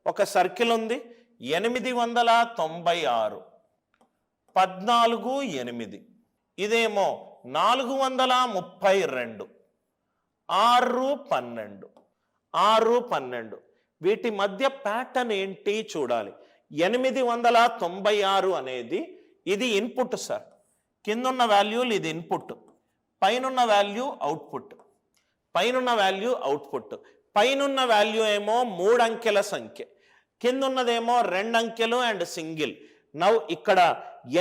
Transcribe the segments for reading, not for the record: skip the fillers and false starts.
ఒక సర్కిల్ ఉంది 896 14 8 ఇదేమో 432 6 12 6 12 వీటి మధ్య ప్యాటర్న్ ఏంటి చూడాలి 896 అనేది ఇది ఇన్పుట్ సార్ కిందున్న వాల్యూలు ఇది ఇన్పుట్ పైనున్న వాల్యూ అవుట్పుట్ పైనున్న వాల్యూ అవుట్పుట్ పైనున్న వాల్యూ ఏమో 3 అంకెల సంఖ్య కిందున్నదేమో 2 అంకెలు అండ్ సింగిల్ నౌ ఇక్కడ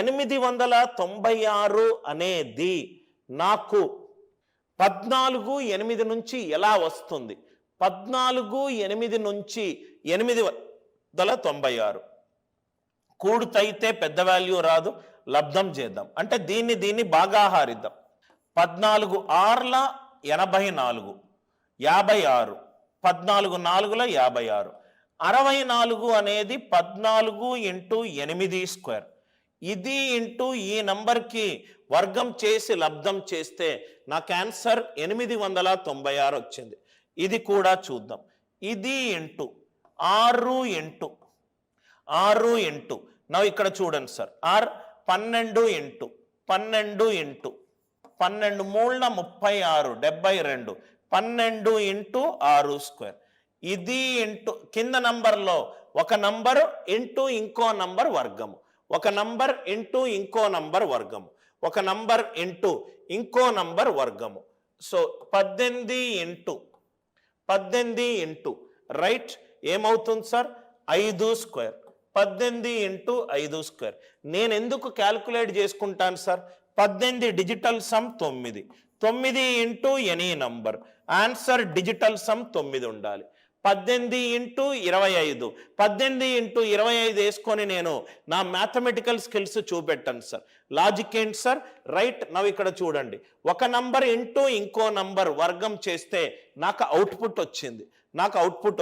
896 అనేది నాకు 14 8 నుంచి ఎలా వస్తుంది 14 8 నుంచి 896 కూడితే పెద్ద వాల్యూ రాదు లబ్ధం చేద్దాం అంటే దీన్ని బాగా హారిద్దాం 14 6ల 84 56 14 4ల 56 64 అనేది 14 ఇంటూ 8 స్క్వేర్ ఇది ఇంటూ ఈ నంబర్కి వర్గం చేసి లబ్ధం చేస్తే నాకు ఆన్సర్ 896 వచ్చింది ఇది కూడా చూద్దాం ఇది ఇంటూ 6 ఇంటూ నా ఇక్కడ చూడండి sir 12 into 12 into 12 3ల 36 72 12 into 6 square ఇది ఇంటూ కింద నంబర్లో ఒక నంబర్ ఇంటూ ఇంకో నంబర్ వర్గము ఒక నంబర్ ఇంటూ ఇంకో నంబర్ వర్గము ఒక నంబర్ ఇంటూ ఇంకో నంబర్ వర్గము సో 18 ఇంటూ రైట్ ఏమవుతుంది సార్ 5 స్క్వేర్ 18 ఇంటూ 5 స్క్వేర్ నేను ఎందుకు క్యాల్కులేట్ చేసుకుంటాను sir 18 digital sum 9 into any number answer digital sum 9 ఉండాలి 18 ఇంటూ 25 18 ఇంటూ 25 వేసుకొని నేను నా మ్యాథమెటికల్ స్కిల్స్ చూపెట్టాను సార్ లాజిక్ ఏంటి సార్ రైట్ నవ్వు ఇక్కడ చూడండి ఒక నంబర్ ఇంటూ ఇంకో నంబర్ వర్గం చేస్తే నాకు అవుట్పుట్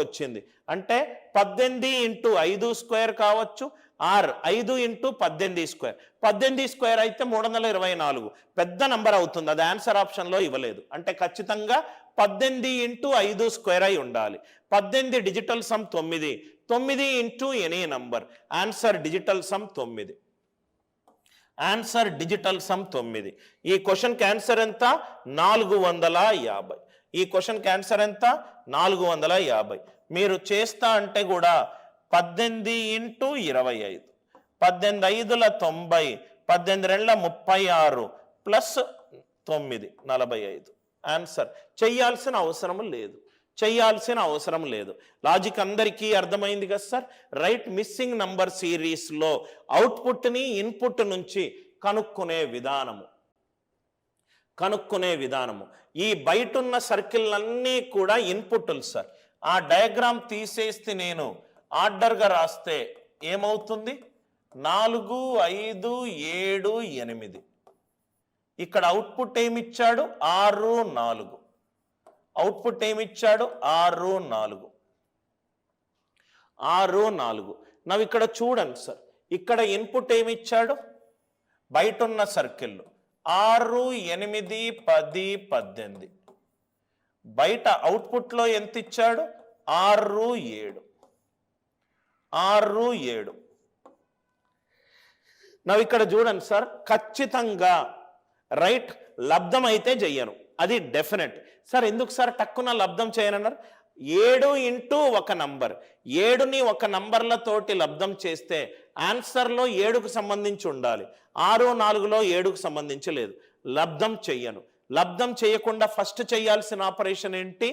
వచ్చింది అంటే 18 ఇంటూ 5 స్క్వేర్ కావచ్చు ఆర్ 5 ఇంటూ 18 స్క్వేర్ 18 స్క్వేర్ అయితే 324 పెద్ద నంబర్ అవుతుంది అది ఆన్సర్ ఆప్షన్లో ఇవ్వలేదు అంటే ఖచ్చితంగా 18 ఇంటూ 5 స్క్వేర్ అయి ఉండాలి 18 digital sum 9 into any number answer digital sum 9 answer digital sum 9 ఈ క్వశ్చన్ ఆన్సర్ ఎంత 450 ఈ క్వశ్చన్ ఆన్సర్ ఎంత 450 మీరు చేస్తా అంటే కూడా 18 ఇంటూ 25 18 5ల 90 18 2ల 36 ప్లస్ 9 45 ఆన్సర్ చేయాల్సిన అవసరం లేదు లాజిక్ అందరికీ అర్థమైంది కదా సార్ రైట్ మిస్సింగ్ నంబర్ సిరీస్లో అవుట్పుట్ని ఇన్పుట్ నుంచి కనుక్కునే విధానము ఈ బయటున్న సర్కిల్ అన్నీ కూడా ఇన్పుట్లు సార్ ఆ డయాగ్రామ్ తీసేస్తే నేను ఆర్డర్గా రాస్తే ఏమవుతుంది 4 5 7 8 ఇక్కడ అవుట్పుట్ ఏమిచ్చాడు 6 4 అవుట్పుట్ ఏమిచ్చాడు 6 4 నవ్వు ఇక్కడ చూడండి సార్ ఇక్కడ ఇన్పుట్ ఏమిచ్చాడు బయట ఉన్న సర్కిల్ 6 8 10 18 బయట అవుట్పుట్లో ఎంత ఇచ్చాడు 6 7 నవ్వు ఇక్కడ చూడండి సార్ ఖచ్చితంగా రైట్ లబ్ధం అయితే చెయ్యను అది డెఫినెట్ సార్ ఎందుకు సార్ టక్కున లబ్ధం చేయనన్నారు 7 ఇంటూ ఒక నంబర్ 7ని ఒక నంబర్లతోటి లబ్ధం చేస్తే ఆన్సర్లో 7కు సంబంధించి ఉండాలి 6 4లో 7కు సంబంధించి లేదు లబ్ధం చెయ్యను లబ్ధం చేయకుండా ఫస్ట్ చేయాల్సిన ఆపరేషన్ ఏంటి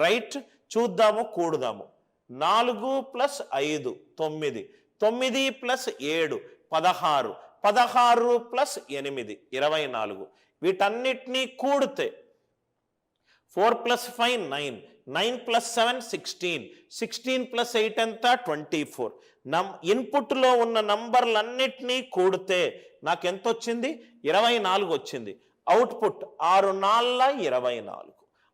రైట్ చూద్దాము కూడుదాము 4 ప్లస్ 5 9 9 ప్లస్ 7 16 16 ప్లస్ 8 24 వీటన్నిటినీ కూడితే 4 ప్లస్ 5 9 9 ప్లస్ 7 16 ప్లస్ 8 ఎంత 24 ఇన్పుట్లో ఉన్న నంబర్లన్నిటినీ కూడితే నాకు ఎంత వచ్చింది 24 వచ్చింది అవుట్పుట్ 6 4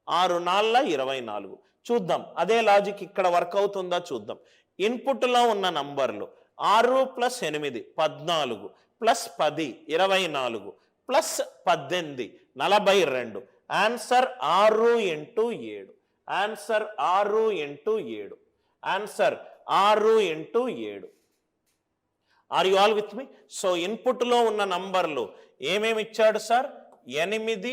24 చూద్దాం అదే లాజిక్ ఇక్కడ వర్క్ అవుతుందా చూద్దాం ఇన్పుట్లో ఉన్న నంబర్లు 6 plus 8 14 plus 10 24 plus 18 42 answer 6 into 7 answer 6 into 7 answer 6 into 7. Are you all with me? So ఇన్పుట్లో ఉన్న నంబర్లు ఏమేమి ఇచ్చాడు సార్? 8,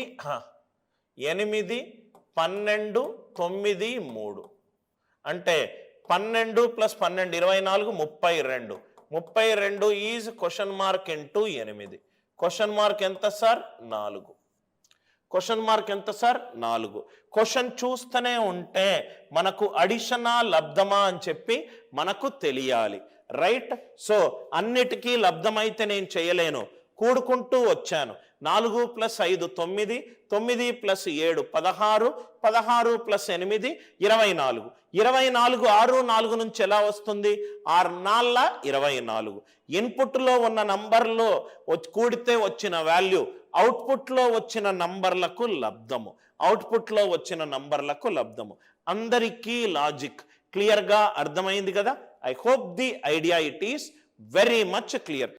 12, 9, 3. అంటే 12 + 12 24, 32. 32 is question mark into 8. Question mark ఎంత సార్? 4. క్వశ్చన్ మార్క్ ఎంత సార్? 4. క్వశ్చన్ చూస్తూనే ఉంటే మనకు అడిషనా లబ్ధమా అని చెప్పి మనకు తెలియాలి, రైట్? సో అన్నిటికీ లబ్ధమైతే నేను చేయలేను, కూడుకుంటూ వచ్చాను. 4 + 5 9, 9 + 7 16, 16 + 8 24. 24 6, 4 నుంచి ఎలా వస్తుంది? 6 4 24. ఇన్పుట్లో ఉన్న నంబర్లో కూడితే వచ్చిన వాల్యూ అవుట్పుట్లో వచ్చిన నంబర్లకు లబ్ధము, అవుట్పుట్లో వచ్చిన నంబర్లకు లబ్ధము. అందరికీ లాజిక్ క్లియర్గా అర్థమైంది కదా? I hope the idea it is very much clear.